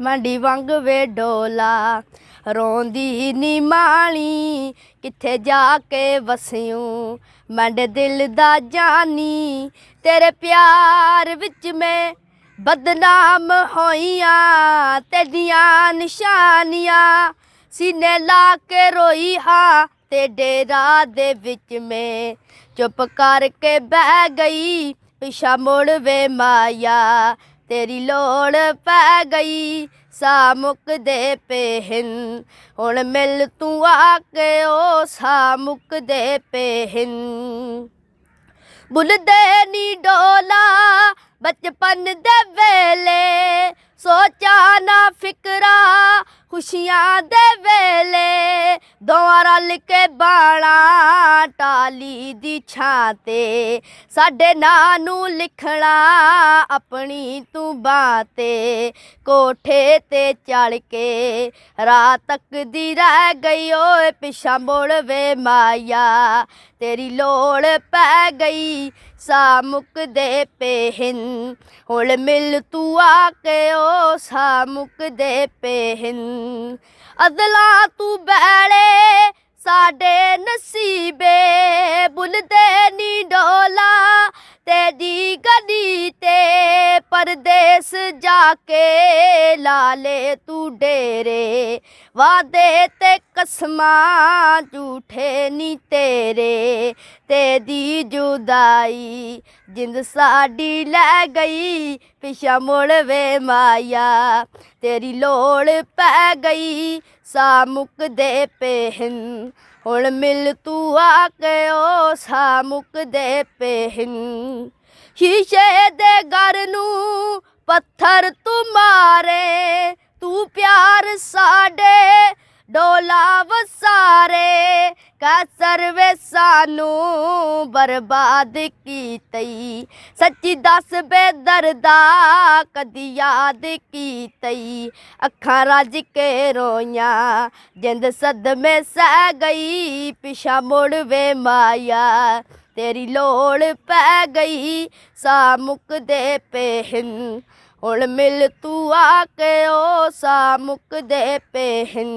ਮੰਡੀ ਵਾਂਗ ਵੇ ਡੋਲਾ ਰੋਂਦੀ ਨੀ ਮਾਣੀ ਕਿੱਥੇ ਜਾ ਕੇ ਵਸਿਉ ਮੰਡ ਦਿਲ ਦਾ ਜਾਨੀ ਤੇਰੇ ਪਿਆਰ ਵਿੱਚ ਮੈਂ ਬਦਨਾਮ ਹੋਈਆਂ ਤੇਰੀਆਂ ਨਿਸ਼ਾਨੀਆਂ ਸੀਨੇ ਲਾ ਕੇ ਰੋਈ ਹਾਂ ਤੇ ਡੇਰਾ ਦੇ ਵਿੱਚ ਮੈਂ ਚੁੱਪ ਕਰਕੇ ਬਹਿ ਗਈ ਪਿਛਾ ਮੁੜ ਵੇ ਮਾਇਆ तेरी लोड़ पै गई सा मुकदे पे हिन हुण मिल तू आके ओ सा मुकदे पे हिन बुलदे नी डोला बचपन दे वेले सोचा ना फिकरा खुशियां दे वेले दोवां रल के बाणा टाली दी छां ते साडे नां नूं लिखना अपनी तू बां ते कोठे ते चढ़ के रात तकदी रह गई ओए पिछा मुड़ वे माया तेरी लोड़ पै गई सा मुकदे पे हिन हुण मिल तू आके ओ सा मुकदे पे हिन अदला तू बैले साडे नसीबे बुलदे नी डोला तेरी गली ते परदेस जाके लाले तू डेरे वादे ते कसमां झूठे नी तेरे तेरी जुदाई जिंद साडी लै गई पिछा मुड़ वे माया तेरी लोड़ पै गई सा मुकदे पे हिन हुण मिल तू आके ओ सा मुकदे पे हिन शीशे दे घर नूं पत्थर तू मारे तू प्यार साडे डोला वसारे कैसर वे सानू बर्बाद कीतई सच्ची दस बेदर्दा कदी याद कीतई अखां रज के रोइयां जिंद सदमे सह गई पिछा मुड़ वे माया तेरी लोड़ पै गई सा मुकदे पे हिन हुण मिल तू आके ओ सा मुकदे पे हिन।